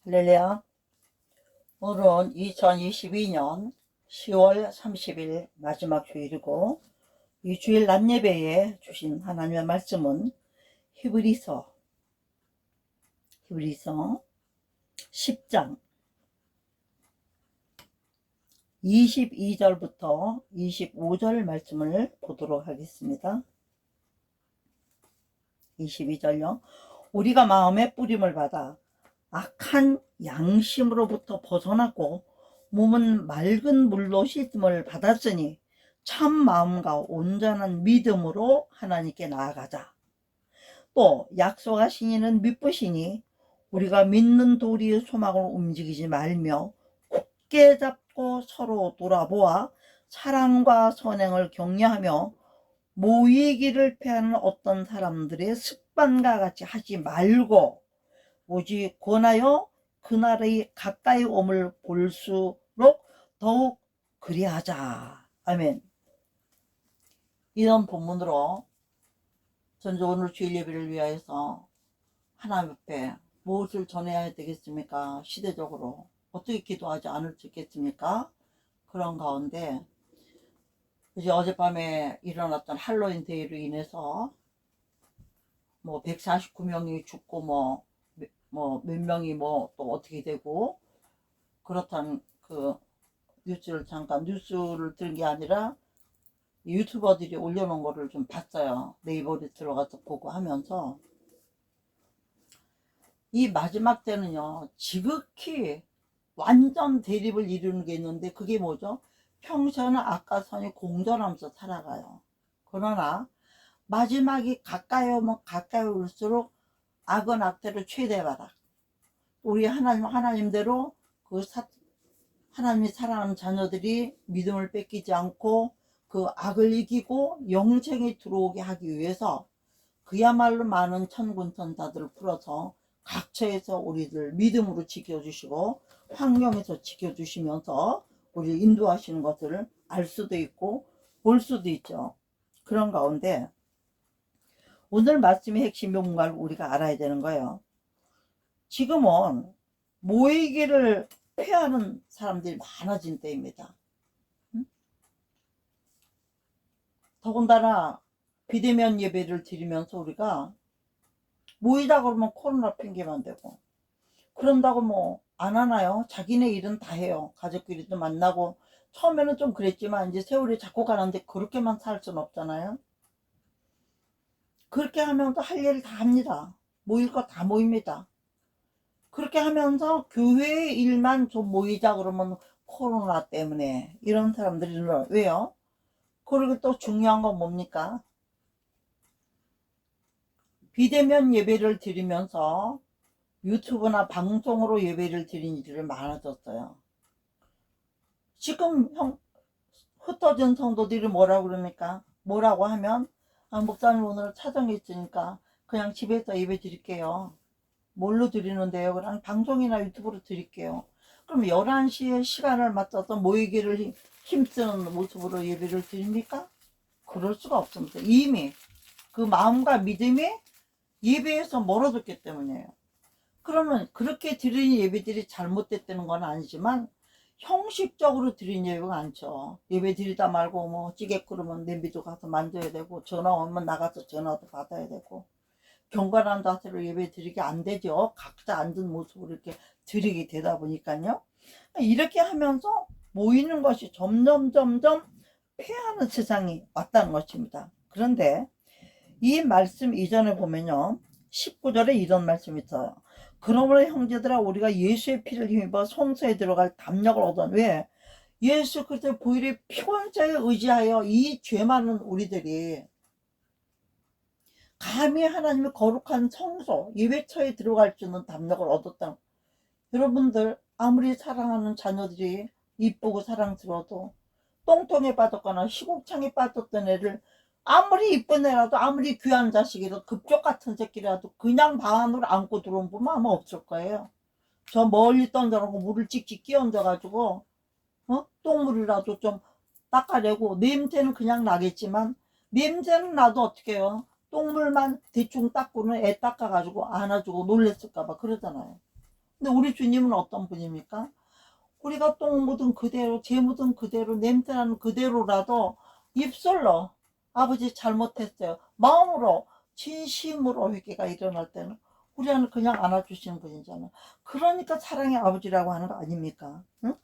할렐루야. 오늘은 2022년 10월 30일 마지막 주일이고, 이 주일 낮 예배에 주신 하나님의 말씀은 히브리서 10장 22절부터 25절 말씀을 보도록 하겠습니다. 22절요. 우리가 마음의 뿌림을 받아 악한 양심으로부터 벗어나고 몸은 맑은 물로 씻음을 받았으니 참 마음과 온전한 믿음으로 하나님께 나아가자. 또 약속하신 이는 믿으시니 우리가 믿는 도리의 소망을 움직이지 말며 굳게 잡고 서로 돌아보아 사랑과 선행을 격려하며 모이기를 패하는 어떤 사람들의 습관과 같이 하지 말고 오직 권하여 그날의 가까이 옴을 볼수록 더욱 그리하자. 아멘. 이런 본문으로 전주 오늘 주일 예배를 위하여서 하나님 앞에 무엇을 전해야 되겠습니까? 시대적으로 어떻게 기도하지 않을 수 있겠습니까? 그런 가운데 이제 어젯밤에 일어났던 할로윈 데이로 인해서 149명이 죽고 몇 명이 또 어떻게 되고 그렇다는 그 뉴스를 잠깐 뉴스를 들은 게 아니라 유튜버들이 올려놓은 거를 좀 봤어요. 네이버에 들어가서 보고 하면서 이 마지막 때는요 지극히 완전 대립을 이루는 게 있는데 그게 뭐죠? 평소에는 악과 선이 공존하면서 살아가요. 그러나 마지막이 가까이 오면 가까이 올수록 악은 악대로 최대바닥. 우리 하나님대로 하나님이 사랑하는 자녀들이 믿음을 뺏기지 않고 그 악을 이기고 영생에 들어오게 하기 위해서 그야말로 많은 천군천사들을 풀어서 각처에서 우리들 믿음으로 지켜주시고 환경에서 지켜주시면서 우리를 인도하시는 것을 알 수도 있고 볼 수도 있죠. 그런 가운데 오늘 말씀의 핵심이 뭔가를 우리가 알아야 되는 거예요. 지금은 모이기를 패하는 사람들이 많아진 때입니다. 더군다나 비대면 예배를 드리면서 우리가 모이다 그러면 코로나 핑계만 대고 그런다고 안 하나요? 자기네 일은 다 해요. 가족끼리도 만나고 처음에는 좀 그랬지만 이제 세월이 자꾸 가는데 그렇게만 살 수는 없잖아요. 그렇게 하면서 할 일을 다 합니다. 모일 거 다 모입니다. 그렇게 하면서 교회의 일만 좀 모이자 그러면 코로나 때문에 이런 사람들은 왜요? 그리고 또 중요한 건 뭡니까? 비대면 예배를 드리면서 유튜브나 방송으로 예배를 드린 일이 많아졌어요. 지금 흩어진 성도들이 뭐라고 그럽니까? 뭐라고 하면 목사님 오늘 차정이 있으니까 그냥 집에서 예배 드릴게요. 뭘로 드리는데요? 그냥 방송이나 유튜브로 드릴게요. 그럼 11시에 시간을 맞춰서 모이기를 힘쓰는 모습으로 예배를 드립니까? 그럴 수가 없습니다. 이미 그 마음과 믿음이 예배에서 멀어졌기 때문이에요. 그러면 그렇게 드리는 예배들이 잘못됐다는 건 아니지만 형식적으로 드린 예배가 많죠. 예배 드리다 말고 찌개 끓으면 냄비도 가서 만져야 되고 전화 오면 나가서 전화도 받아야 되고 경건한 자세로 예배 드리게 안 되죠. 각자 앉은 모습으로 이렇게 드리게 되다 보니까요. 이렇게 하면서 모이는 것이 점점 패하는 세상이 왔다는 것입니다. 그런데 이 말씀 이전에 보면요 19절에 이런 말씀이 있어요. 그러므로 형제들아 우리가 예수의 피를 힘입어 성소에 들어갈 담력을 얻은 왜? 예수 그리스도의 보혈의 피원자에 의지하여 이 죄 많은 우리들이 감히 하나님의 거룩한 성소 예배처에 들어갈 수 있는 담력을 얻었다. 여러분들 아무리 사랑하는 자녀들이 이쁘고 사랑스러워도 똥통에 빠졌거나 시궁창에 빠졌던 애를 아무리 이쁜 애라도 아무리 귀한 자식이라도 급족 같은 새끼라도 그냥 방 안으로 안고 들어온 분은 아마 없을 거예요. 저 멀리 던져놓고 물을 찍찍 끼얹어가지고 똥물이라도 좀 닦아내고 냄새는 그냥 나겠지만 냄새는 나도 어떻게 해요? 똥물만 대충 닦고는 애 닦아가지고 안아주고 놀랬을까봐 그러잖아요. 근데 우리 주님은 어떤 분입니까? 우리가 똥 묻은 그대로, 재 묻은 그대로, 냄새나는 그대로라도 입술로 아버지 잘못했어요, 마음으로 진심으로 회개가 일어날 때는 우리는 그냥 안아주시는 분이잖아. 그러니까 사랑의 아버지라고 하는 거 아닙니까? 응?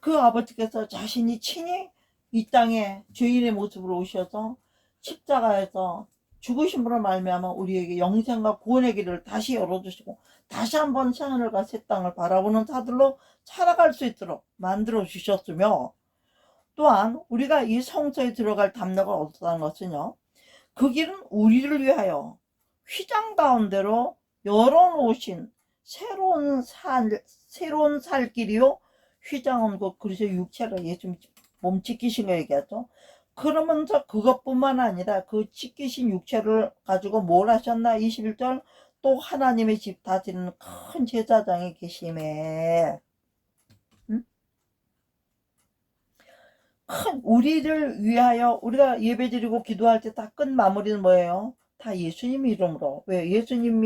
그 아버지께서 자신이 친히 이 땅에 죄인의 모습으로 오셔서 십자가에서 죽으심으로 말미암아 우리에게 영생과 구원의 길을 다시 열어주시고 다시 한번 새하늘과 새 땅을 바라보는 자들로 살아갈 수 있도록 만들어 주셨으며, 또한 우리가 이 성소에 들어갈 담력을 얻었다는 것은요, 그 길은 우리를 위하여 휘장 가운데로 열어놓으신 새로운 살 길이요. 휘장은 그래서 육체로 예수 몸 찢기신 거 얘기하죠. 그러면서 그것뿐만 아니라 그 찢기신 육체를 가지고 뭘 하셨나? 21절, 또 하나님의 집 다스리는 큰 제사장이 계심에, 큰 우리를 위하여 우리가 예배드리고 기도할 때 다 끝 마무리는 뭐예요? 다 예수님 이름으로. 왜? 예수님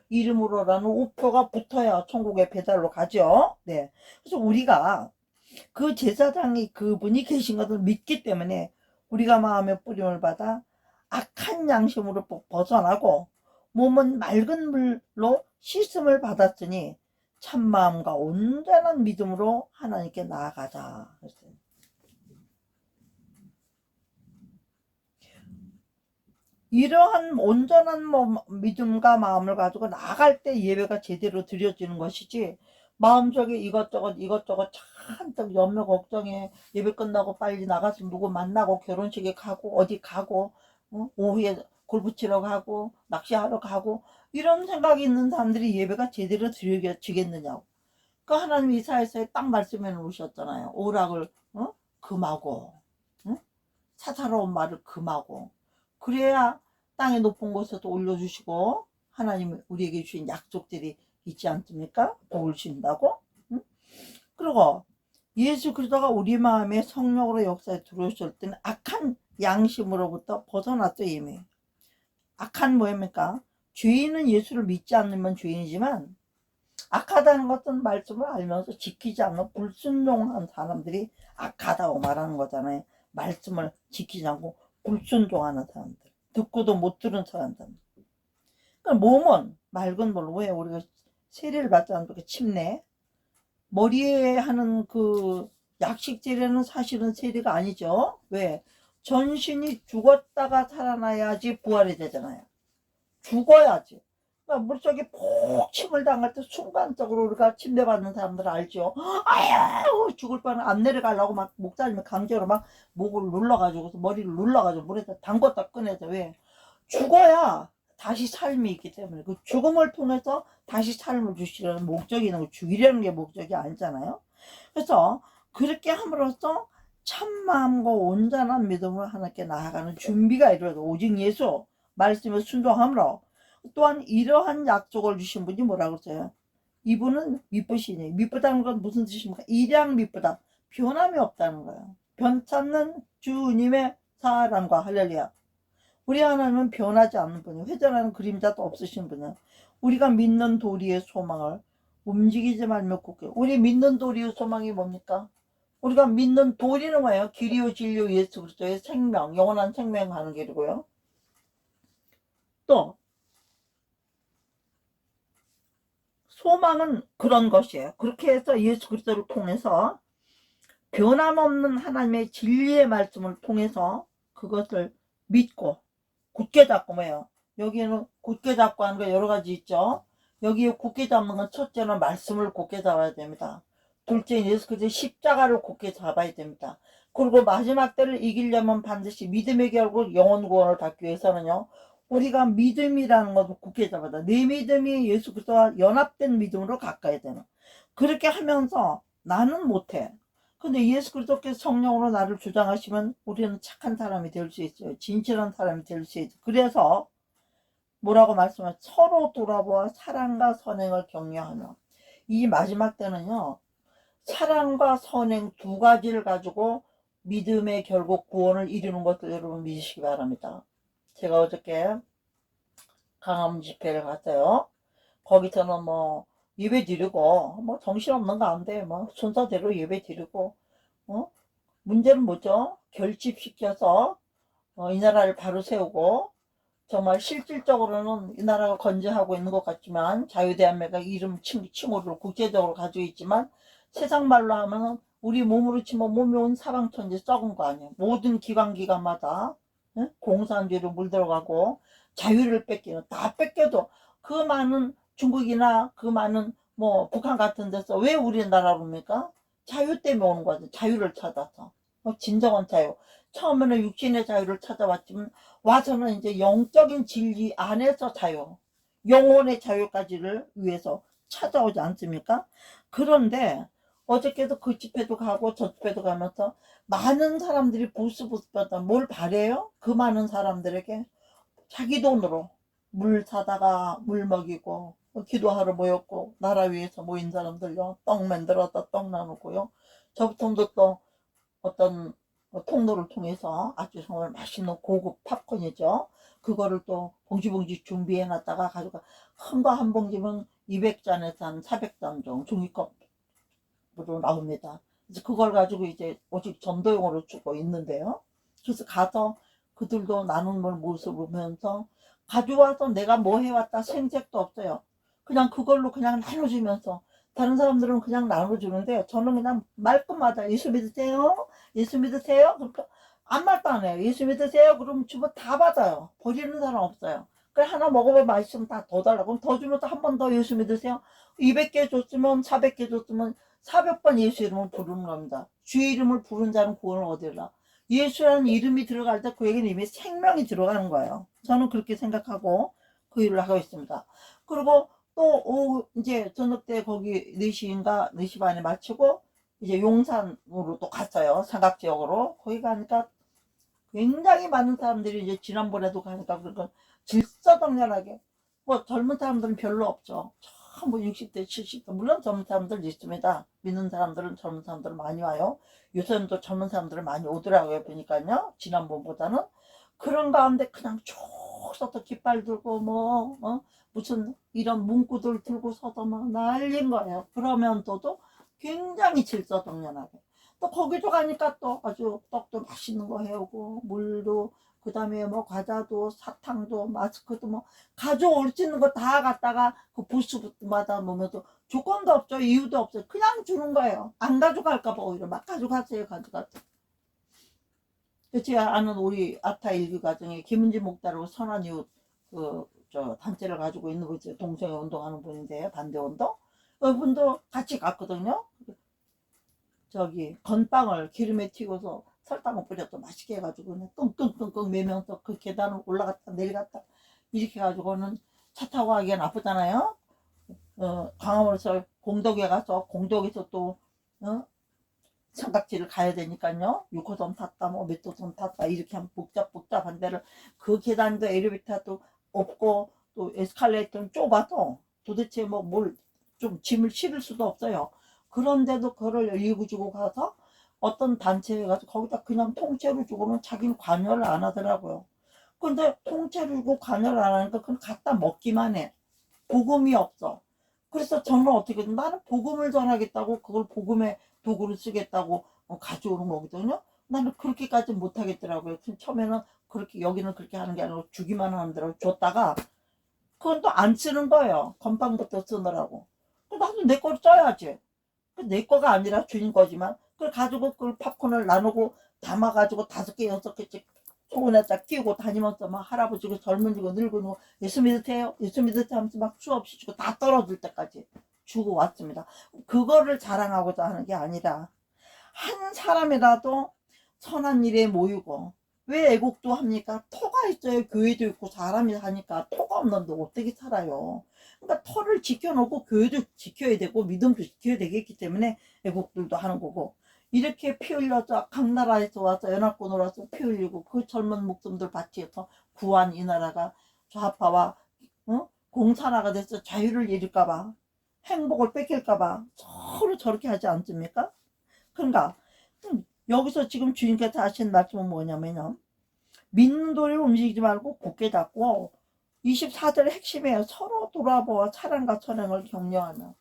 이름으로라는 우표가 붙어야 천국에 배달로 가죠. 네. 그래서 우리가 그 제사장이 그분이 계신 것을 믿기 때문에 우리가 마음의 뿌림을 받아 악한 양심으로 벗어나고 몸은 맑은 물로 씻음을 받았으니 참마음과 온전한 믿음으로 하나님께 나아가자. 이러한 온전한 믿음과 마음을 가지고 나갈 때 예배가 제대로 드려지는 것이지, 마음속에 이것저것 잔뜩 염려 걱정해, 예배 끝나고 빨리 나가서 누구 만나고 결혼식에 가고 어디 가고 오후에 골프 치러 가고 낚시하러 가고 이런 생각이 있는 사람들이 예배가 제대로 드려지겠느냐고. 그 하나님 이사야서에 딱 말씀해 놓으셨잖아요. 오락을 금하고 사사로운 말을 금하고, 그래야 땅의 높은 곳에도 올려주시고 하나님 우리에게 주신 약속들이 있지 않습니까? 도울 주신다고. 응? 그리고 예수 그리스도가 우리 마음에 성령으로 역사에 들어오실 때는 악한 양심으로부터 벗어났죠. 이미 악한 뭐입니까? 죄인은 예수를 믿지 않으면 죄인이지만, 악하다는 것은 말씀을 알면서 지키지 않는 불순종한 사람들이 악하다고 말하는 거잖아요. 말씀을 지키지 않고 불순종하는 사람들, 듣고도 못 들은 사람들. 그러니까 몸은 맑은 물로, 왜 우리가 세례를 받지 않고 침례 머리에 하는 그 약식 세례는 사실은 세례가 아니죠. 왜? 전신이 죽었다가 살아나야지 부활이 되잖아요. 죽어야지. 그러니까 물속에 푹 침을 담갈 때 순간적으로 우리가 침례받는 사람들 알죠? 아유 죽을 뻔 안 내려가려고 막 목사님이 강제로 막 목을 눌러가지고 머리를 눌러가지고 물에다 담궜다 꺼내서, 왜? 죽어야 다시 삶이 있기 때문에 그 죽음을 통해서 다시 삶을 주시려는 목적이 있는 거, 죽이려는 게 목적이 아니잖아요. 그래서 그렇게 함으로써 참마음과 온전한 믿음으로 하나님께 나아가는 준비가 이루어져 오직 예수 말씀에 순종함으로, 또한 이러한 약속을 주신 분이 뭐라고 했어요? 이분은 미쁘시니, 미쁘다는 건 무슨 뜻입니까? 일양 미쁘다, 변함이 없다는 거예요. 변찮는 주님의 사랑과 할렐루야. 우리 하나님은 변하지 않는 분이에요. 회전하는 그림자도 없으신 분이에요. 우리가 믿는 도리의 소망을 움직이지 말며 굳게. 우리 믿는 도리의 소망이 뭡니까? 우리가 믿는 도리는 뭐예요? 길이요 진리요 예수 그리스도의 생명, 영원한 생명 가는 길이고요. 또 소망은 그런 것이에요. 그렇게 해서 예수 그리스도를 통해서 변함없는 하나님의 진리의 말씀을 통해서 그것을 믿고 굳게 잡고, 뭐예요? 여기에는 굳게 잡고 하는 거 여러 가지 있죠. 여기에 굳게 잡는 건 첫째는 말씀을 굳게 잡아야 됩니다. 둘째는 예수 그리스도의 십자가를 굳게 잡아야 됩니다. 그리고 마지막 때를 이기려면 반드시 믿음의 결국 영혼 구원을 받기 위해서는요, 우리가 믿음이라는 것을 굳게 잡아야 돼. 내 믿음이 예수 그리스도와 연합된 믿음으로 가까이 되는. 그렇게 하면서 나는 못해. 근데 예수 그리스도께서 성령으로 나를 주장하시면 우리는 착한 사람이 될 수 있어요. 진실한 사람이 될 수 있어요. 그래서 뭐라고 말씀하세요? 서로 돌아보아 사랑과 선행을 격려하며. 이 마지막 때는요, 사랑과 선행 두 가지를 가지고 믿음의 결국 구원을 이루는 것을 여러분 믿으시기 바랍니다. 제가 어저께 강암 집회를 갔어요. 거기서는 뭐 예배 드리고, 뭐 정신없는 가운데 뭐 순서대로 예배 드리고, 어? 문제는 뭐죠? 결집시켜서 이 나라를 바로 세우고, 정말 실질적으로는 이 나라가 건재하고 있는 것 같지만, 자유대한민국가 이름 칭호를 국제적으로 가지고 있지만, 세상 말로 하면은 우리 몸으로 치면 몸이 온 사방천지 썩은 거 아니에요. 모든 기관마다 공산주의로 물들어가고 자유를 뺏기는, 다 뺏겨도 그 많은 중국이나 그 많은 뭐 북한 같은 데서 왜 우리나라로 옵니까? 자유 때문에 오는 거죠. 자유를 찾아서. 진정한 자유. 처음에는 육신의 자유를 찾아왔지만 와서는 이제 영적인 진리 안에서 자유, 영혼의 자유까지를 위해서 찾아오지 않습니까? 그런데 어저께도 그 집회도 가고 저 집회도 가면서 많은 사람들이 보스보스보다 뭘 바래요? 그 많은 사람들에게 자기 돈으로 물 사다가 물 먹이고, 기도하러 모였고, 나라 위해서 모인 사람들요, 떡 만들어서 떡 나누고요. 저부터도 또 어떤 통로를 통해서 아주 정말 맛있는 고급 팝콘이죠. 그거를 또 봉지봉지 준비해 놨다가 가져가, 큰 거 한 봉지면 200잔에서 한 400잔 정도 종이컵으로 나옵니다. 그래서 그걸 가지고 이제 오직 전도용으로 주고 있는데요. 그래서 가서 그들도 나눔을 모습을 보면서 가져와서 내가 뭐 해왔다 생색도 없어요. 그냥 그걸로 그냥 나눠주면서, 다른 사람들은 그냥 나눠주는데 저는 그냥 말끝마다 예수 믿으세요? 예수 믿으세요? 그러니까 아무 말도 안 해요. 예수 믿으세요? 그러면 주면 다 받아요. 버리는 사람 없어요. 그래, 하나 먹어보면 맛있으면 다 더 달라고. 그럼 더 주면 또 한 번 더 예수 믿으세요? 200개 줬으면 400개 줬으면 400번 예수 이름을 부르는 겁니다. 주의 이름을 부른 자는 구원을 얻으리라. 예수라는 이름이 들어갈 때 그에게는 이미 생명이 들어가는 거예요. 저는 그렇게 생각하고 그 일을 하고 있습니다. 그리고 또 이제 저녁 때 거기 4시인가 4시 반에 마치고 이제 용산으로 또 갔어요. 사각지역으로. 거기 가니까 굉장히 많은 사람들이 이제 지난번에도 가니까 그러니까 질서정연하게, 뭐 젊은 사람들은 별로 없죠. 전부 60대 70대, 물론 젊은 사람들 있습니다. 믿는 사람들은 젊은 사람들 많이 와요. 요새는 또 젊은 사람들을 많이 오더라고요. 보니까요, 지난번보다는. 그런 가운데 그냥 쭉 서서 깃발 들고 무슨 이런 문구들 들고 서서 막 난린 거예요. 그러면서도 굉장히 질서정연하게. 또 거기도 가니까 또 아주 떡도 맛있는 거 해오고, 물도, 그 다음에 뭐 과자도 사탕도 마스크도 뭐 가져올 수 있는 거 다 갖다가 그 부스마다 보면서 조건도 없죠. 이유도 없어요. 그냥 주는 거예요. 안 가져갈까 봐 오히려 막 가져가세요. 가져가세요. 제가 아는 우리 아타 일기 가정에 김은지 목사라고 선한 이웃 저 단체를 가지고 있는 거죠. 동성애 운동하는 분인데요. 반대 운동. 그분도 같이 갔거든요. 저기 건빵을 기름에 튀겨서 설탕을 뿌려서 맛있게 해가지고 그냥 끙끙끙끙 매면서 그 계단을 올라갔다 내려갔다 이렇게 해가지고는 차 타고 가기엔 아프잖아요. 광화문에서 공덕에 가서 공덕에서 또 삼각지를 가야 되니까요. 6호선 탔다 뭐 몇 호선 탔다 이렇게 하면 복잡한 데를, 그 계단도 엘리베이터도 없고 또 에스컬레이터는 좁아서 도대체 뭐 뭘 좀 짐을 실을 수도 없어요. 그런데도 그걸 일구 주고 가서 어떤 단체에 가서 거기다 그냥 통째로 주고는 자기는 관여를 안 하더라고요. 근데 통째로 주고 관여를 안 하니까 그걸 갖다 먹기만 해. 복음이 없어. 그래서 저는 어떻게, 나는 복음을 전하겠다고 그걸 복음의 도구를 쓰겠다고 가져오는 거거든요. 나는 그렇게까지 못하겠더라고요. 처음에는 그렇게, 여기는 그렇게 하는 게 아니고 주기만 하는 대로 줬다가 그건 또 안 쓰는 거예요. 건빵부터 쓰느라고. 나도 내 거를 써야지. 내 거가 아니라 주인 거지만 그걸 가지고 그 팝콘을 나누고 담아가지고 5개 6개씩 손에다 끼우고 다니면서 막 할아버지고 젊은이고 늙은이고 예수 믿으세요? 예수 믿으세요? 하면서 막 수없이 주고 다 떨어질 때까지 주고 왔습니다. 그거를 자랑하고자 하는 게 아니라 한 사람이라도 선한 일에 모이고, 왜 애국도 합니까? 터가 있어요. 교회도 있고 사람이 사니까. 터가 없는데 어떻게 살아요? 그러니까 터를 지켜놓고 교회도 지켜야 되고 믿음도 지켜야 되겠기 때문에 애국들도 하는 거고, 이렇게 피 흘려서 각 나라에서 와서 연합군으로 와서 피 흘리고 그 젊은 목숨들 바치해서 구한 이 나라가 좌파와 공산화가 돼서 자유를 잃을까봐, 행복을 뺏길까봐 서로 저렇게 하지 않습니까? 그러니까 여기서 지금 주님께서 하신 말씀은 뭐냐면요, 믿는 도리로 움직이지 말고 굳게 잡고, 24절의 핵심이에요. 서로 돌아보아 사랑과 선행을 격려하며.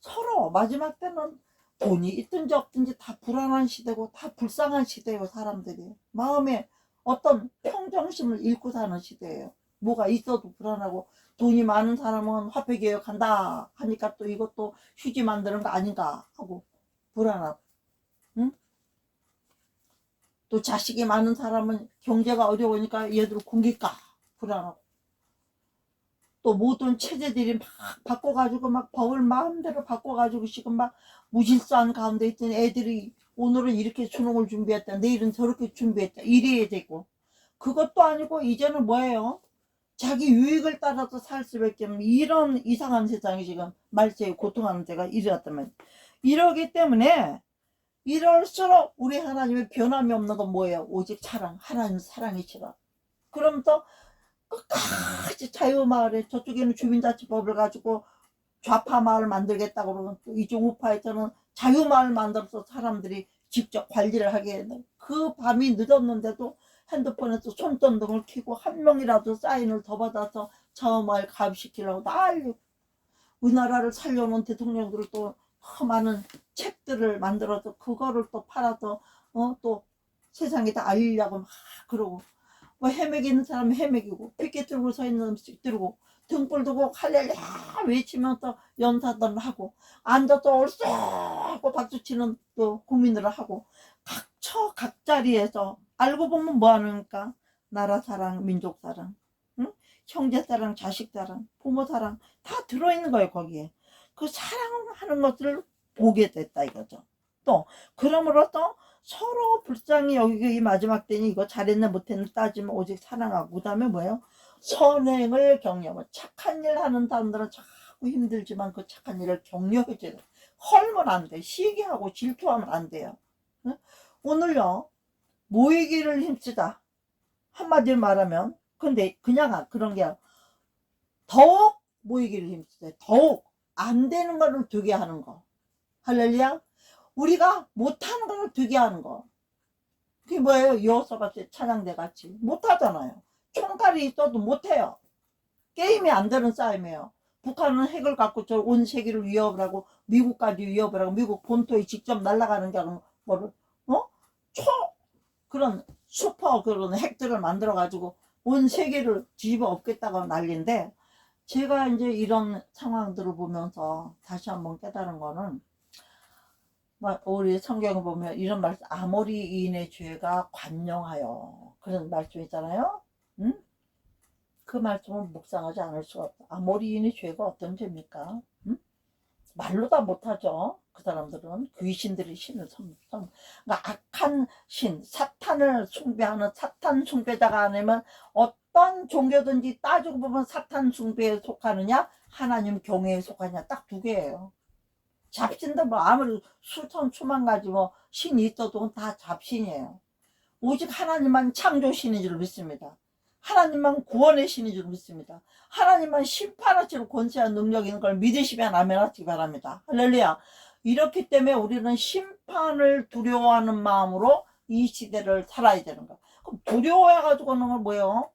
서로 마지막 때는 돈이 있든지 없든지 다 불안한 시대고 다 불쌍한 시대예요. 사람들이 마음에 어떤 평정심을 잃고 사는 시대예요. 뭐가 있어도 불안하고, 돈이 많은 사람은 화폐개혁한다 하니까 또 이것도 휴지 만드는 거 아닌가 하고 불안하고, 응? 또 자식이 많은 사람은 경제가 어려우니까 얘들 굶길까 불안하고, 또 모든 체제들이 막 바꿔가지고 막 법을 마음대로 바꿔가지고 지금 막 무질서한 가운데 있던 애들이 오늘은 이렇게 수능을 준비했다, 내일은 저렇게 준비했다 이래야 되고, 그것도 아니고 이제는 뭐예요? 자기 유익을 따라서 살 수밖에 없는 이런 이상한 세상이 지금 말세에 고통하는 데가 일어났다면, 이러기 때문에 이럴수록 우리 하나님의 변함이 없는 건 뭐예요? 오직 사랑, 하나님 사랑이시라. 그럼 또 끝까지 자유마을에, 저쪽에는 주민자치법을 가지고 좌파 마을 만들겠다고 그러면 또 이쪽 우파에서는 자유마을 만들어서 사람들이 직접 관리를 하게 되는, 그 밤이 늦었는데도 핸드폰에서 손전등을 켜고 한 명이라도 사인을 더 받아서 저 마을 가입시키려고 난리. 우리나라를 살려놓은 대통령들을 또 많은 책들을 만들어서 그거를 또 팔아서 또 세상에 다 알리려고 막 그러고, 뭐 헤매기는 사람 헤매기고, 피켓 들고 서 있는 사람 들고, 등불 두고 할렐루야 외치면서 연사들을 하고, 앉아서 얼쑤 하고 박수치는 또 국민들을 하고, 각처 각자리에서 알고 보면 뭐 하는가? 나라 사랑, 민족 사랑, 응? 형제 사랑, 자식 사랑, 부모 사랑 다 들어있는 거예요. 거기에 그 사랑하는 것을 보게 됐다 이거죠. 또 그러므로써 서로 불쌍히 여기고, 이 마지막 때니 이거 잘했네 못했네 따지면 오직 사랑하고, 그 다음에 뭐예요? 선행을 격려하고. 착한 일 하는 사람들은 자꾸 힘들지만 그 착한 일을 격려해줘야 돼. 헐면 안 돼. 시기하고 질투하면 안 돼요. 응? 오늘요, 모이기를 힘쓰자 한마디로 말하면, 근데 그냥 그런 게 더욱 모이기를 힘쓰자. 더욱 안 되는 거를 되게 하는 거. 할렐루야. 우리가 못하는 걸 되게 하는 거. 그게 뭐예요? 여호사같이 찬양대 같이 못하잖아요. 총칼이 있어도 못해요. 게임이 안 되는 싸움이에요. 북한은 핵을 갖고 저 온 세계를 위협을 하고, 미국까지 위협을 하고, 미국 본토에 직접 날아가는 게 아니고 뭐를 그런 슈퍼 그런 핵들을 만들어 가지고 온 세계를 뒤집어 엎겠다고 난리인데, 제가 이제 이런 상황들을 보면서 다시 한번 깨달은 거는, 우리 성경을 보면 이런 말씀, 아모리인의 죄가 관영하여, 그런 말씀 있잖아요. 응? 그 말씀을 묵상하지 않을 수가 없다. 아모리인의 죄가 어떤 죄입니까? 응? 말로 다 못하죠. 그 사람들은 귀신들의 신을 그러니까 악한 신, 사탄을 숭배하는 사탄 숭배자가 아니면, 어떤 종교든지 따지고 보면 사탄 숭배에 속하느냐 하나님 경외에 속하느냐, 딱 두 개예요. 잡신들 뭐 아무리 수천 수만 가지 뭐 신이 있어도 다 잡신이에요. 오직 하나님만 창조신인 줄 믿습니다. 하나님만 구원의 신인 줄 믿습니다. 하나님만 심판하시는 권세한 능력 있는 걸 믿으시면 아멘 하시기 바랍니다. 할렐루야. 이렇기 때문에 우리는 심판을 두려워하는 마음으로 이 시대를 살아야 되는 거야. 그럼 두려워해가지고는 건 뭐예요?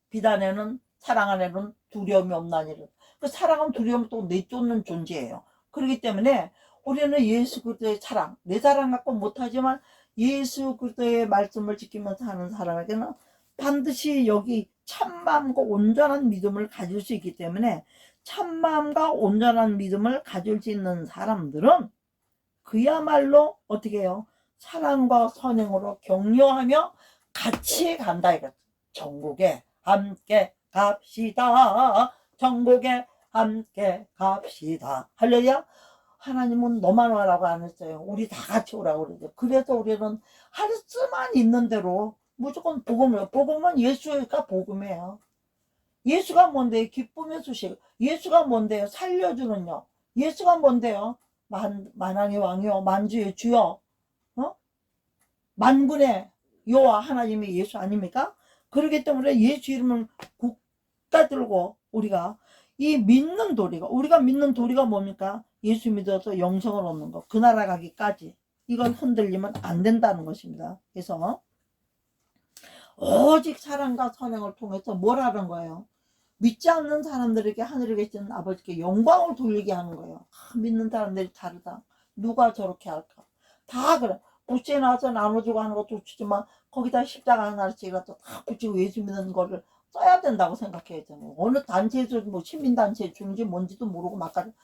비단에는, 사랑 안에는 두려움이 없나니를. 그 사랑은 두려움을 또 내쫓는 존재예요. 그렇기 때문에 우리는 예수 그리스도의 사랑, 내 사랑 갖고 못하지만 예수 그리스도의 말씀을 지키면서 하는 사람에게는 반드시 여기 참마음과 온전한 믿음을 가질 수 있기 때문에, 참마음과 온전한 믿음을 가질 수 있는 사람들은 그야말로 어떻게 해요? 사랑과 선행으로 격려하며 같이 간다 이거죠. 전국에 함께 갑시다. 전국에 함께 갑시다. 할렐루야. 하나님은 너만 와라고 안 했어요. 우리 다 같이 오라고 그러죠. 그래서 우리는 할 수만 있는 대로 무조건 복음을, 복음은 예수가 복음이에요. 예수가 뭔데요? 기쁨의 소식. 예수가 뭔데요? 살려주는요. 예수가 뭔데요? 만왕의 왕이요, 만주의 주요, 만군의 여호와 하나님이 예수 아닙니까? 그렇기 때문에 예수 이름을 국가 들고 우리가 이 믿는 도리가, 우리가 믿는 도리가 뭡니까? 예수 믿어서 영생을 얻는 거, 그 나라 가기까지. 이건 흔들리면 안 된다는 것입니다. 그래서 오직 사랑과 선행을 통해서 뭘 하는 거예요? 믿지 않는 사람들에게 하늘에 계신 아버지께 영광을 돌리게 하는 거예요. 믿는 사람들이 다르다. 누가 저렇게 할까? 다 그래. 부채 나와서 나눠주고 하는 것도 좋지만 거기다 십자가 하나씩이라도 다 붙이고 예수 믿는 거를 써야 된다고 생각해야 되는 어느 단체에서 뭐 시민단체에 주는지 뭔지도 모르고 막 가지고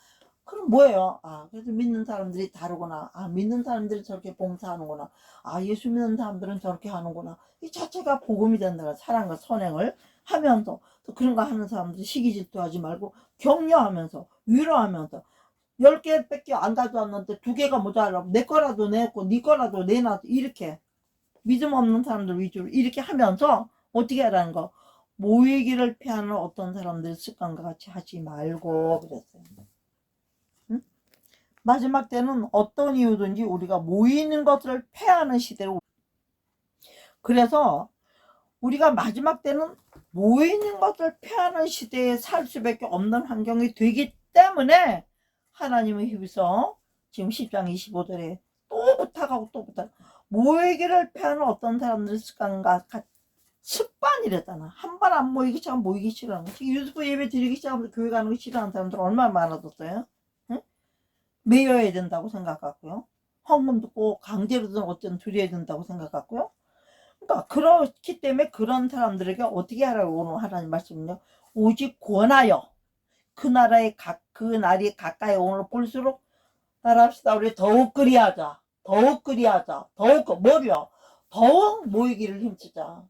그럼 뭐예요? 아, 그래서 믿는 사람들이 다르구나. 아, 믿는 사람들이 저렇게 봉사하는구나. 아, 예수 믿는 사람들은 저렇게 하는구나. 이 자체가 복음이 된다. 사랑과 선행을 하면서 또 그런 거 하는 사람들이 시기 질투하지 말고 격려하면서 위로하면서 10개밖에 안 가져왔는데 2개가 모자라면 내 거라도 내고 네 거라도 내놔 이렇게 믿음 없는 사람들 위주로 이렇게 하면서 어떻게 하라는 거 모이기를 피하는 어떤 사람들 습관과 같이 하지 말고 그랬어요. 응? 마지막 때는 어떤 이유든지 우리가 모이는 것을 패하는 시대로 그래서 우리가 마지막 때는 모이는 것을 패하는 시대에 살 수밖에 없는 환경이 되기 때문에 하나님의 힘에서 지금 10장 25절에 또 부탁하고 또 부탁 모이기를 패하는 어떤 사람들의 습관과 습관이랬잖아. 한 번 안 모이기 시작하면 모이기 싫어하는 거지. 유튜브 예배 드리기 시작하면 교회 가는 거 싫어하는 사람들 얼마나 많아졌어요. 응? 매여야 된다고 생각하고요. 헌금도 꼭 강제로든 어쨌든 드려야 된다고 생각하고요. 그러니까 그렇기 때문에 그런 사람들에게 어떻게 하라고 오늘 하나님 말씀은요. 오직 권하여 그 나라의 그 날이 가까이 오늘 볼수록 따라합시다. 우리 더욱 그리하자. 더욱 그리하자. 더욱 뭐요? 더욱 모이기를 힘쓰자.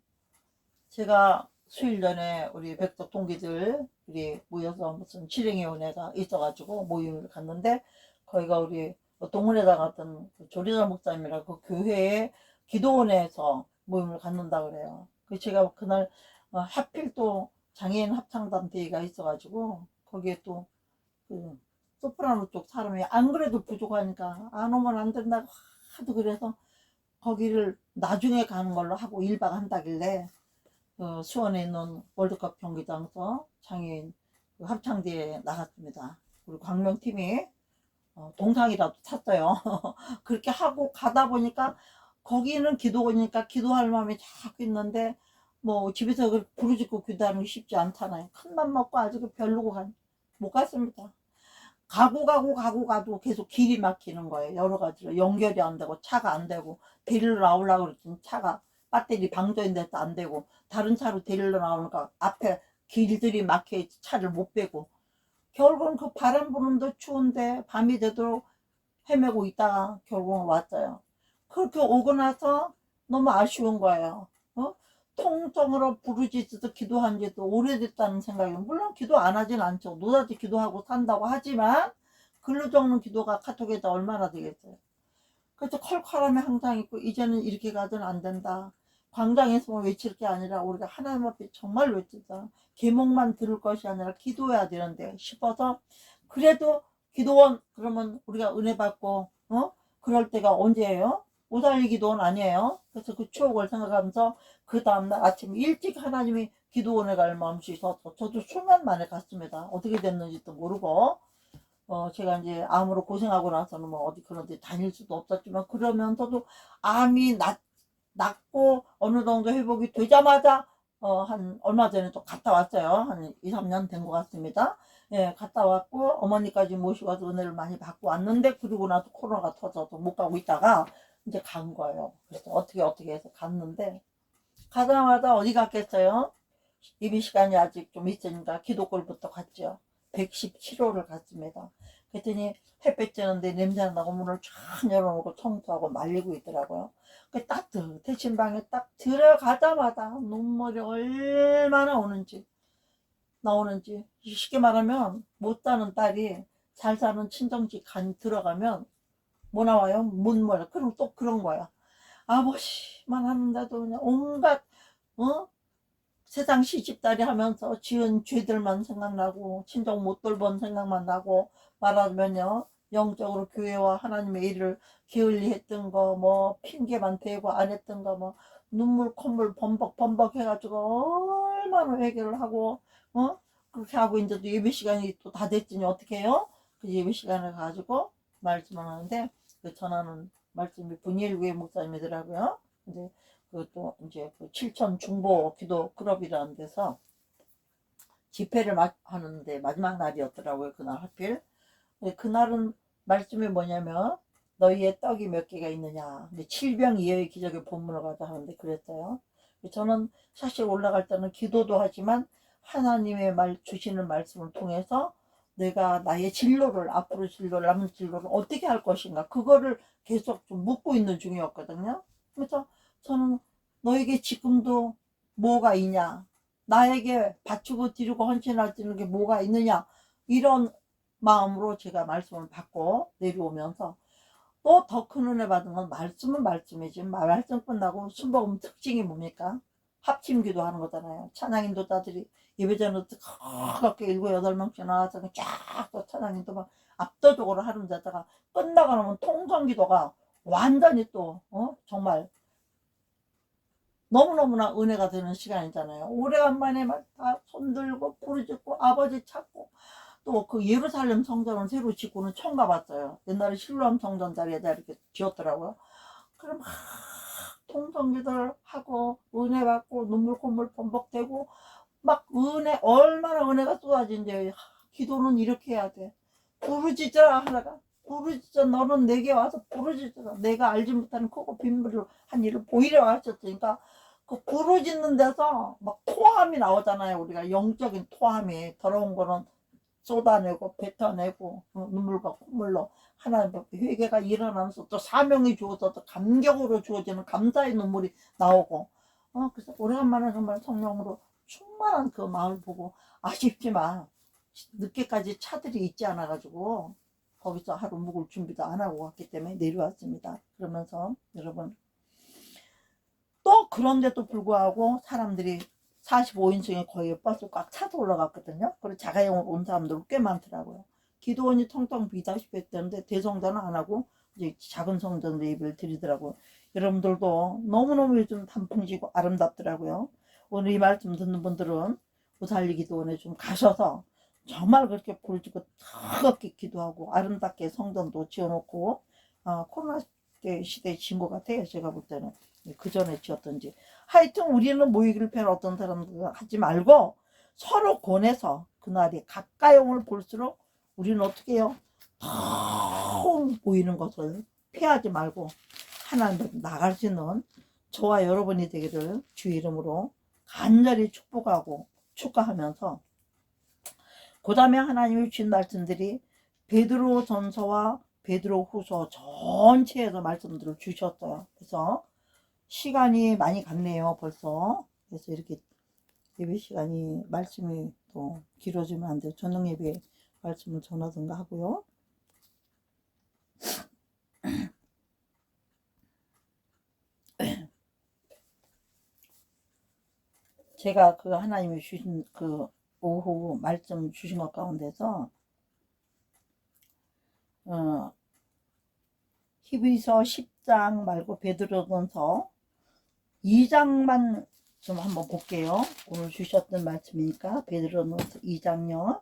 제가 수일 전에 우리 백석 동기들 우리 모여서 무슨 실행위원회가 있어가지고 모임을 갔는데 거기가 우리 동문회장 같은 조리자 목사님이라 그 교회에 기도원에서 모임을 갖는다 그래요. 그 제가 그날 하필 또 장애인 합창단 대회가 있어가지고 거기에 또 그 소프라노 쪽 사람이 안 그래도 부족하니까 안 오면 안 된다고 하도 그래서 거기를 나중에 가는 걸로 하고 1박 한다길래 수원에 있는 월드컵 경기장에서 장애인 합창대회에 나갔습니다. 우리 광명팀이 동상이라도 탔어요. 그렇게 하고 가다 보니까 거기는 기도니까 기도할 마음이 자꾸 있는데 뭐 집에서 부르짖고 기도하는 게 쉽지 않잖아요. 큰 맘 먹고 아직 별로고 못 갔습니다. 가도 계속 길이 막히는 거예요. 여러 가지로 연결이 안 되고 차가 안 되고 데리러 나오려고 그랬더니 차가 배터리 방전돼서 안 되고 다른 차로 데리러 나오니까 앞에 길들이 막혀 차를 못 빼고 결국은 그 바람 부는데 추운데 밤이 되도록 헤매고 있다가 결국은 왔어요. 그렇게 오고 나서 너무 아쉬운 거예요. 통성으로 부르짖어서 기도한 지도 오래됐다는 생각이 물론 기도 안 하진 않죠. 노다지 기도하고 산다고 하지만 글로 적는 기도가 카톡에다 얼마나 되겠어요. 그래서 컬컬함이 항상 있고 이제는 이렇게 가서는 안 된다. 광장에서만 외칠 게 아니라 우리가 하나님 앞에 정말 외치자. 계몽만 들을 것이 아니라 기도해야 되는데 싶어서 그래도 기도원 그러면 우리가 은혜 받고 그럴 때가 언제예요? 오달리 기도원 아니에요? 그래서 그 추억을 생각하면서 그 다음날 아침 일찍 하나님이 기도원에 갈 마음이 있어서 저도 수면 만에 갔습니다. 어떻게 됐는지도 모르고 제가 이제 암으로 고생하고 나서는 뭐 어디 그런 데 다닐 수도 없었지만 그러면서도 암이 낫고 어느 정도 회복이 되자마자 한 얼마 전에 또 갔다 왔어요. 한 2, 3년 된 것 같습니다. 예, 갔다 왔고 어머니까지 모시고 와서 은혜를 많이 받고 왔는데 그러고 나서 코로나가 터져서 못 가고 있다가 이제 간 거예요. 그래서 어떻게 해서 갔는데 가자마자 어디 갔겠어요? 예배 시간이 아직 좀 있으니까 기도골부터 갔죠. 117호를 갔습니다. 그랬더니 햇볕 쬐는데 냄새 나고 문을 쫙 열어놓고 청소하고 말리고 있더라고요. 그 따뜻해진 방에 딱 들어가자마자 눈물이 얼마나 나오는지 쉽게 말하면 못 사는 딸이 잘 사는 친정집 들어가면 뭐 나와요? 문물. 그럼 또 그런 거야. 아버지만 하는데도 그냥 온갖 세상 시집살이 하면서 지은 죄들만 생각나고 친정 못 돌본 생각만 나고 말하면요 영적으로 교회와 하나님의 일을 게을리 했던 거 뭐 핑계만 대고 안 했던 거 뭐 눈물 콧물 범벅 해가지고 얼마나 회개를 하고 그렇게 하고 이제 또 예배 시간이 또 다 됐더니 어떻게 해요? 그 예배 시간을 가지고 말씀을 하는데 그 전하는 말씀이 분일교회 목사님이더라고요. 근데 그또 이제 그 7천 중보 기도 클럽이라는 데서 집회를 하는데 마지막 날이었더라고요. 그날 하필. 그날은 말씀이 뭐냐면 너희의 떡이 몇 개가 있느냐. 칠병이어의 기적의 본문을 가자 하는데 그랬어요. 저는 사실 올라갈 때는 기도도 하지만 하나님의 주시는 말씀을 통해서 내가 나의 진로를, 앞으로 진로를, 남은 진로를 어떻게 할 것인가, 그거를 계속 좀 묻고 있는 중이었거든요. 그래서 저는 너에게 지금도 뭐가 있냐, 나에게 바치고 드리고 헌신할 수 있는 게 뭐가 있느냐, 이런 마음으로 제가 말씀을 받고 내려오면서, 또 더 큰 은혜 받은 건 말씀은 말씀이지, 말씀 끝나고 순복음 특징이 뭡니까? 합침 기도하는 거잖아요. 찬양 인도자들이 예배전에 뜨겁게 7, 8명씩 나와서 쫙 또 찬양 인도 막 압도적으로 하는 자다가 끝나고 나면 통성 기도가 완전히 또 정말 너무너무나 은혜가 되는 시간이잖아요. 오래간만에 막 다 손들고 부르짖고 아버지 찾고, 또 그 예루살렘 성전을 새로 짓고는 처음 가봤어요. 옛날에 실로암 성전 자리에다 이렇게 지었더라고요. 그럼 막 통성기도를 하고 은혜 받고 눈물 콧물 범벅되고 막 얼마나 은혜가 쏟아진지. 기도는 이렇게 해야 돼. 부르짖어라 하다가, 부르짖어, 너는 내게 와서 부르짖어라. 내가 알지 못하는 크고 빈물로 한 일을 보이려 하셨으니까, 그 부르짖는 데서 막 토함이 나오잖아요. 우리가 영적인 토함이, 더러운 거는 쏟아내고 뱉어내고 눈물과 콧물로 하나님 앞에 회개가 일어나면서 또 사명이 주어서 또 감격으로 주어지는 감사의 눈물이 나오고, 그래서 오래간만에 정말 성령으로 충만한 그 마음을 보고, 아쉽지만 늦게까지 차들이 있지 않아 가지고 거기서 하루 묵을 준비도 안 하고 왔기 때문에 내려왔습니다. 그러면서 여러분, 또 그런데도 불구하고 사람들이 45인승에 거의 버스 꽉 차서 올라갔거든요. 그리고 자가용으로 온 사람들 꽤 많더라고요. 기도원이 텅텅 비다시피 했는데 대성전은 안 하고 이제 작은 성전으로 예배를 드리더라고요. 여러분들도 너무너무 요즘 단풍지고 아름답더라고요. 오늘 이 말씀 듣는 분들은 우살리 기도원에 좀 가셔서 정말 그렇게 부르짖고 뜨겁게 기도하고 아름답게 성전도 지어놓고, 코로나 때 시대에 지은 것 같아요. 제가 볼 때는. 그 전에 지었던지. 하여튼 우리는 모이기를 편 어떤 사람들 하지 말고 서로 권해서, 그날이 가까이옴을 볼수록 우리는 어떻게 해요? 더 모이는 것을 피하지 말고 하나님 나갈 수 있는 저와 여러분이 되기를 주 이름으로 간절히 축복하고 축하하면서, 그 다음에 하나님이 주신 말씀들이 베드로 전서와 베드로 후서 전체에서 말씀들을 주셨어요. 그래서 시간이 많이 갔네요, 벌써. 그래서 이렇게 예배 시간이, 말씀이 또 길어지면 안 돼요. 저녁 예배 말씀을 전하든가 하고요. 제가 그 하나님이 주신 그 오후 말씀 주신 것 가운데서 히브리서 10장 말고 베드로전서 2장만 좀 한번 볼게요. 오늘 주셨던 말씀이니까 베드로전서 2장요.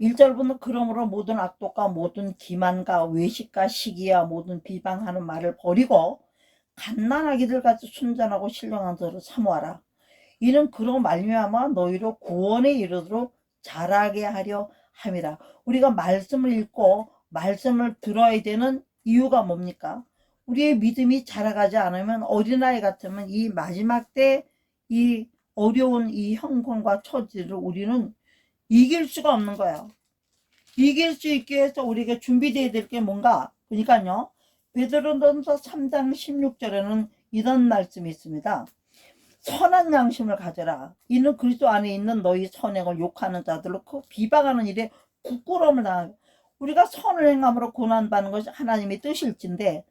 1절부터 그러므로 모든 악독과 모든 기만과 외식과 시기와 모든 비방하는 말을 버리고 갓난아기들 같이 순전하고 신령한 자로 사모하라. 이는 그로 말미암아 너희로 구원에 이르도록 자라게 하려 함이라. 우리가 말씀을 읽고 말씀을 들어야 되는 이유가 뭡니까? 우리의 믿음이 자라가지 않으면, 어린아이 같으면 이 마지막 때 이 어려운 이 형편과 처지를 우리는 이길 수가 없는 거예요. 이길 수 있게 해서 우리가 준비되어야 될 게 뭔가? 그러니까요, 베드로전서 3장 16절에는 이런 말씀이 있습니다. 선한 양심을 가져라. 이는 그리스도 안에 있는 너희 선행을 욕하는 자들로 그 비방하는 일에 부끄러움을 당하고. 우리가 선을 행함으로 고난받는 것이 하나님의 뜻일진데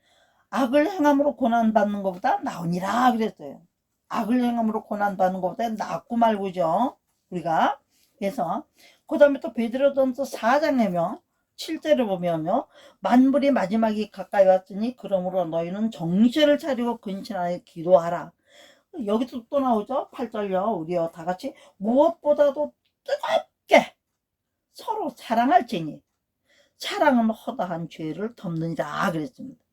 악을 행함으로 고난받는 것보다 나으니라 그랬어요. 악을 행함으로 고난받는 것보다 낫고 말고죠, 우리가. 그래서 그 다음에 또 베드로전서 4장에면 7절을 보면요, 만물이 마지막이 가까이 왔으니 그러므로 너희는 정신을 차리고 근신하여 기도하라. 여기서 또 나오죠. 8절요. 우리요 다 같이 무엇보다도 뜨겁게 서로 사랑할지니 사랑은 허다한 죄를 덮느니라 그랬습니다.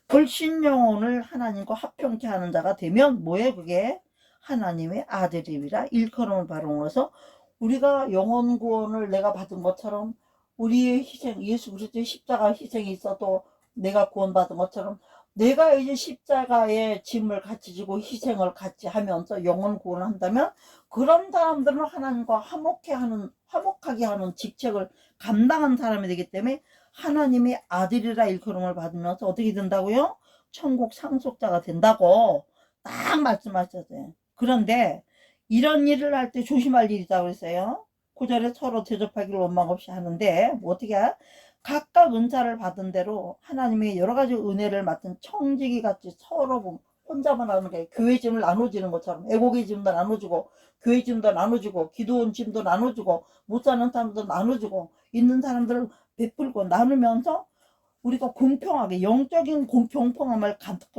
불신 영혼을 하나님과 화평케 하는 자가 되면 뭐예요? 그게 하나님의 아들이라 일컬음을 바라면서 우리가 영원 구원을 내가 받은 것처럼 우리의 희생, 예수 그리스도의 십자가 희생이 있어도 내가 구원받은 것처럼 내가 이제 십자가의 짐을 같이 지고 희생을 같이 하면서 영원 구원을 한다면 그런 사람들은 하나님과 화목하게 하는 직책을 감당한 사람이 되기 때문에 하나님의 아들이라 일컬음을 받으면서 어떻게 된다고요? 천국 상속자가 된다고 딱 말씀하셨어요. 그런데 이런 일을 할 때 조심할 일이다 그랬어요. 9절에 서로 대접하기를 원망 없이 하는데 뭐 어떻게 각각 은사를 받은 대로 하나님의 여러 가지 은혜를 맡은 청지기 같이 서로 혼자만 하는 게 교회 짐을 나눠주는 것처럼 애고기 짐도 나눠주고 교회 짐도 나눠주고 기도원 짐도 나눠주고 못 사는 사람도 나눠주고 있는 사람들을 베풀고 나누면서 우리가 공평하게 영적인 공평함을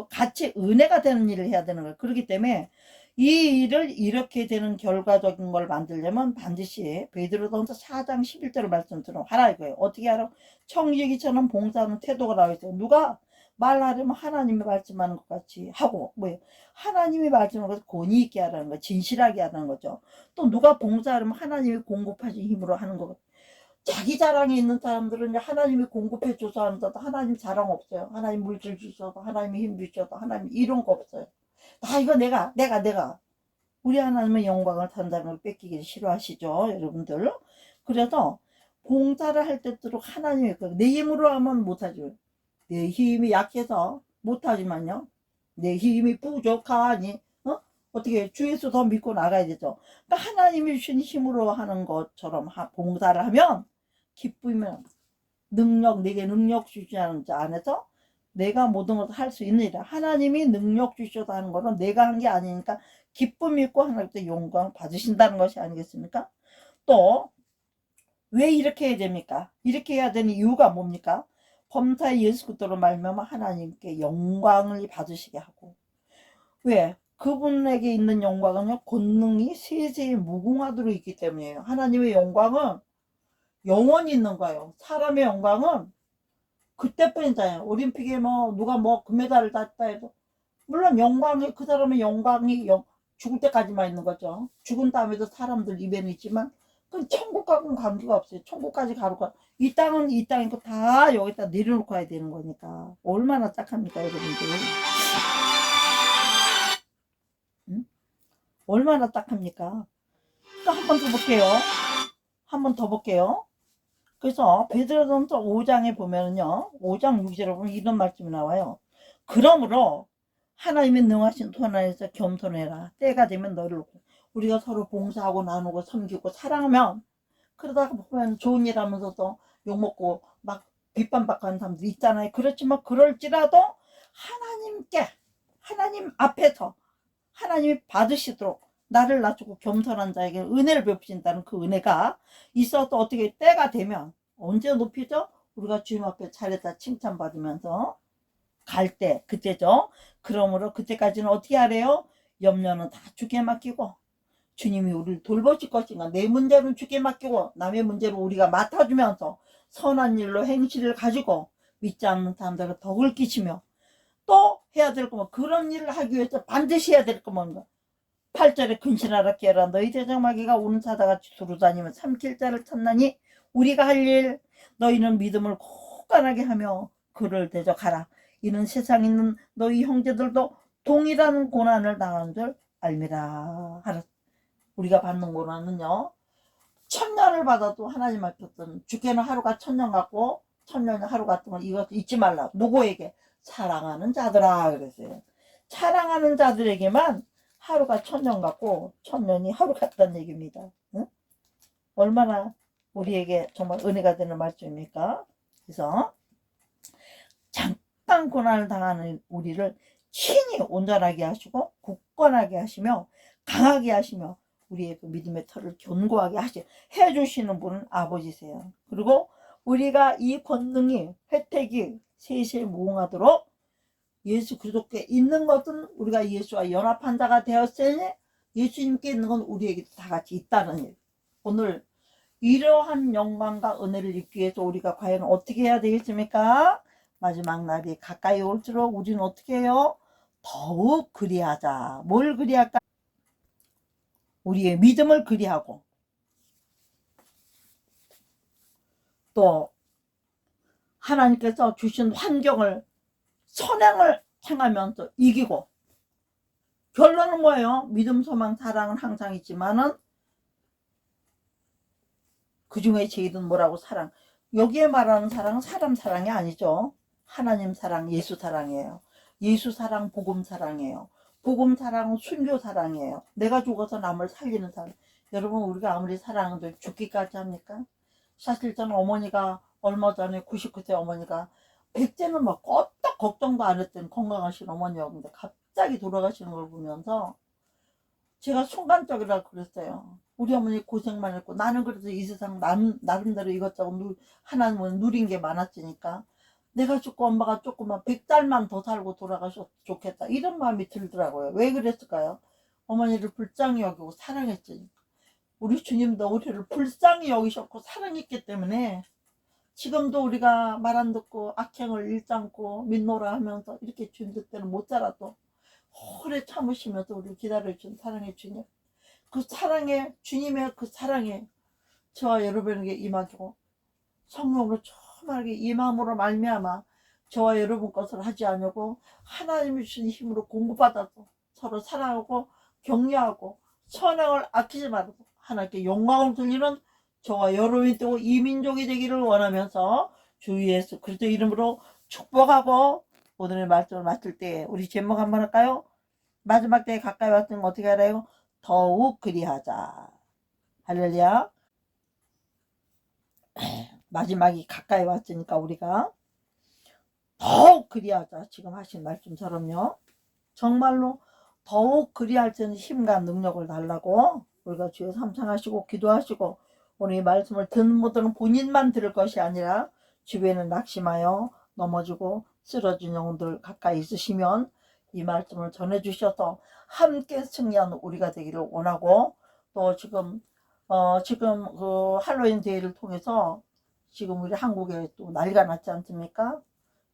같이 은혜가 되는 일을 해야 되는 거예요. 그렇기 때문에 이 일을 이렇게 되는 결과적인 걸 만들려면 반드시 베드로전서 4장 11절의 말씀처럼 하라 이거예요. 어떻게 하라? 청지기처럼 봉사하는 태도가 나와 있어요. 누가 말하려면 하나님이 말씀하는 것 같이 하고 뭐예요? 하나님이 말씀하는 것을 권위 있게 하라는 거, 진실하게 하라는 거죠. 또 누가 봉사하려면 하나님이 공급하신 힘으로 하는 거. 자기 자랑이 있는 사람들은 하나님이 공급해 줘서 하는데도 하나님 자랑 없어요. 하나님 물질 주셔도 하나님이 힘 주셔도 하나님 이런 거 없어요. 다 이거 내가 우리 하나님의 영광을 단단한 걸 뺏기기를 싫어하시죠 여러분들. 그래서 봉사를 할 때도록 하나님의 내 힘으로 하면 못하죠. 내 힘이 약해서 못하지만요 내 힘이 부족하니 어떻게 주 예수 더 믿고 나가야 되죠. 그러니까 하나님이 주신 힘으로 하는 것처럼 봉사를 하면 기쁘면 내게 능력 주시는 자 안에서 내가 모든 것을 할 수 있느니라. 하나님이 능력 주셔서 하는 거는 내가 한 게 아니니까 기쁨 있고 하나님께 영광 받으신다는 것이 아니겠습니까? 또 왜 이렇게 해야 됩니까? 이렇게 해야 되는 이유가 뭡니까? 범사의 예수 그리스도로 말미암아 하나님께 영광을 받으시게 하고 왜? 그분에게 있는 영광은요 권능이 세세히 무궁하도록 있기 때문이에요. 하나님의 영광은 영원히 있는 거예요. 사람의 영광은 그때뿐이잖아요. 올림픽에 누가 금메달을 땄다 해도 물론 영광이 그 사람의 영광이 죽을 때까지만 있는 거죠. 죽은 다음에도 사람들 입에는 있지만 그건 천국과는 관계가 없어요. 천국까지 가루가 이 땅은 이 땅이고 다 여기다 내려놓고 가야 되는 거니까 얼마나 딱합니까 여러분들. 응? 얼마나 딱합니까? 또 한 번 더 볼게요. 한 번 더 볼게요. 그래서 베드로전서 5장에 보면은요 5장 6절에 보면 이런 말씀이 나와요. 그러므로 하나님의 능하신 손 안에서 겸손해라. 때가 되면 너를 우리가 서로 봉사하고 나누고 섬기고 사랑하면 그러다가 보면 좋은 일 하면서도 욕먹고 막 빗밤받고 하는 사람들 있잖아요. 그렇지만 그럴지라도 하나님 앞에서 하나님이 받으시도록 나를 낮추고 겸손한 자에게 은혜를 베푸신다는 그 은혜가 있어도 어떻게 때가 되면 언제 높이죠? 우리가 주님 앞에 차례다 칭찬받으면서 갈 때 그때죠. 그러므로 그때까지는 어떻게 하래요? 염려는 다 주께 맡기고 주님이 우리를 돌보실 것인가 내 문제는 주께 맡기고 남의 문제를 우리가 맡아주면서 선한 일로 행실을 가지고 믿지 않는 사람들을 덕을 끼치며 또 해야 될 거면 그런 일을 하기 위해서 반드시 해야 될 거면 8절에 근신하라 깨라 너희 대장마귀가 오는 사다같이 두루다니며 삼킬 자를 찾나니 우리가 할 일 너희는 믿음을 굳건하게 하며 그를 대적하라. 이는 세상에 있는 너희 형제들도 동일한 고난을 당하는 줄 알미라 하라. 우리가 받는 고난은요 1000년을 받아도 하나님 앞에서는 주께는 하루가 1000년 같고 1000년이 하루 같은 걸 이것 잊지 말라. 누구에게? 사랑하는 자들아 그랬어요. 사랑하는 자들에게만 하루가 1000년 같고 1000년이 하루 같다는 얘기입니다. 응? 얼마나 우리에게 정말 은혜가 되는 말씀입니까? 그래서 잠깐 고난을 당하는 우리를 친히 온전하게 하시고 굳건하게 하시며 강하게 하시며 우리의 그 믿음의 털을 견고하게 해주시는 분은 아버지세요. 그리고 우리가 이 권능이 혜택이 세세히 무궁하도록 예수 그리스도께 있는 것은 우리가 예수와 연합한 자가 되었으니 예수님께 있는 건 우리에게도 다 같이 있다는 일. 오늘 이러한 영광과 은혜를 입기 위해서 우리가 과연 어떻게 해야 되겠습니까? 마지막 날이 가까이 올수록 우리는 어떻게 해요? 더욱 그리하자. 뭘 그리할까? 우리의 믿음을 그리하고 또 하나님께서 주신 환경을 선행을 행하면서 이기고, 결론은 뭐예요? 믿음, 소망, 사랑은 항상 있지만은 그 중에 제일은 뭐라고? 사랑. 여기에 말하는 사랑은 사람 사랑이 아니죠. 하나님 사랑, 예수 사랑이에요. 예수 사랑, 복음 사랑이에요. 복음 사랑은 순교 사랑이에요. 내가 죽어서 남을 살리는 사랑. 여러분, 우리가 아무리 사랑해도 죽기까지 합니까? 사실 저는 어머니가 얼마 전에 99세 어머니가, 백제는 막 껐딱 걱정도 안 했던 건강하신 어머니였는데 갑자기 돌아가시는 걸 보면서 제가 순간적이라 그랬어요. 우리 어머니 고생만 했고 나는 그래도 이 세상 나름대로 이것저것 하나님은 누린 게 많았으니까 내가 죽고 엄마가 조금만 100살만 더 살고 돌아가셨으면 좋겠다, 이런 마음이 들더라고요. 왜 그랬을까요? 어머니를 불쌍히 여기고 사랑했으니까. 우리 주님도 우리를 불쌍히 여기셨고 사랑했기 때문에 지금도 우리가 말 안 듣고 악행을 잃지 않고 믿노라 하면서 이렇게 주님 뜻대로 못 살아도 오래 참으시면서 우리를 기다려준 사랑의 주님, 그 사랑의 주님의 그 사랑에 저와 여러분에게 임하고 성령으로 충만하게 임함으로 말미암아 저와 여러분 것을 하지 않으고 하나님이 주신 힘으로 공부받아서 서로 사랑하고 격려하고 선행을 아끼지 말고 하나님께 영광을 돌리는 저와 여러분이 되고 이민족이 되기를 원하면서 주 예수 그리스도 이름으로 축복하고 오늘의 말씀을 마칠 때 우리 제목 한번 할까요? 마지막 때에 가까이 왔으면 어떻게 하래요? 더욱 그리하자. 할렐루야. 마지막이 가까이 왔으니까 우리가 더욱 그리하자. 지금 하신 말씀처럼요. 정말로 더욱 그리할 때는 힘과 능력을 달라고 우리가 주여 삼창하시고 기도하시고, 오늘 이 말씀을 듣는 못하는 본인만 들을 것이 아니라 주변에 낙심하여 넘어지고 쓰러진 영혼들 가까이 있으시면 이 말씀을 전해주셔서 함께 승리하는 우리가 되기를 원하고, 또 지금 그 할로윈 데이를 통해서 지금 우리 한국에 또 난리가 났지 않습니까?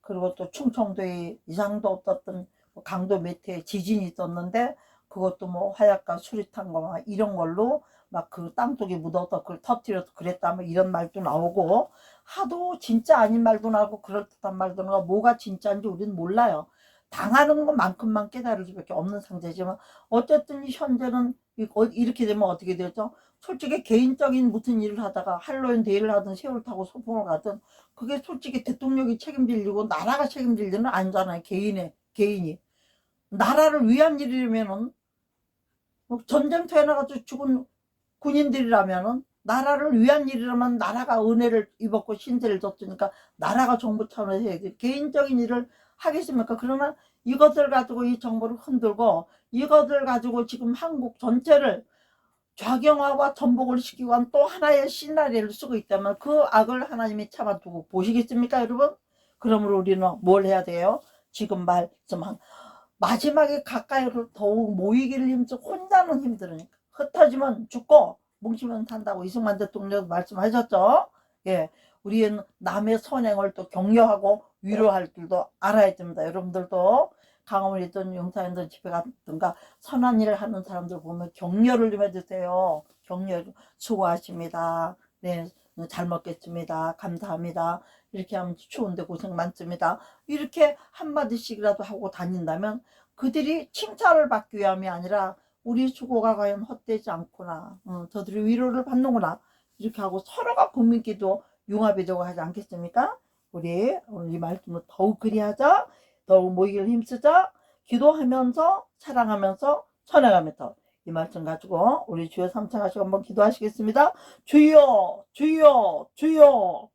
그리고 또 충청도에 이상도 없었던 강도 밑에 지진이 있었는데 그것도 뭐 화약과 수리탄과 막 이런 걸로 막 그 땅속에 묻어서 그걸 터뜨려서 그랬다 뭐 이런 말도 나오고, 하도 진짜 아닌 말도 나오고 그럴듯한 말도 나오고 뭐가 진짜인지 우리는 몰라요. 당하는 것만큼만 깨달을 수밖에 없는 상태지만 어쨌든 현재는 이렇게 되면 어떻게 되죠? 솔직히 개인적인 무슨 일을 하다가 할로윈 데이를 하든 세월 타고 소풍을 가든 그게 솔직히 대통령이 책임질 일이고 나라가 책임질 일은 아니잖아요. 개인이 나라를 위한 일이면은 전쟁터에 나가서 죽은 군인들이라면은 나라를 위한 일이라면 나라가 은혜를 입었고 신세를 졌으니까 나라가 정부 차원에서 해야지 개인적인 일을 하겠습니까? 그러나 이것을 가지고 이 정부를 흔들고 이것을 가지고 지금 한국 전체를 좌경화와 전복을 시키고 한 또 하나의 시나리오를 쓰고 있다면 그 악을 하나님이 참아두고 보시겠습니까, 여러분? 그러므로 우리는 뭘 해야 돼요? 지금 말씀한 마지막에 가까이로 더욱 모이기를 힘쓰고, 혼자는 힘들으니까 흩어지면 죽고 뭉치면 산다고 이승만 대통령 말씀하셨죠. 예, 우리는 남의 선행을 또 격려하고 위로할 줄도 알아야 됩니다. 여러분들도 강원이든 용산이든 집에 갔든가 선한 일을 하는 사람들 보면 격려를 좀 해주세요. 격려, 수고하십니다. 네, 잘 먹겠습니다. 감사합니다. 이렇게 하면 추운데 고생 많습니다. 이렇게 한마디씩이라도 하고 다닌다면 그들이 칭찬을 받기 위함이 아니라 우리 수고가 과연 헛되지 않구나, 저들이 위로를 받는구나, 이렇게 하고 서로가 국민기도 융합이 되고 하지 않겠습니까? 우리 오늘 이 말씀을 더욱 그리하자, 더욱 모이기를 힘쓰자, 기도하면서 사랑하면서 선행하면서, 이 말씀 가지고 우리 주여 삼창하시고 한번 기도하시겠습니다. 주여 주여 주여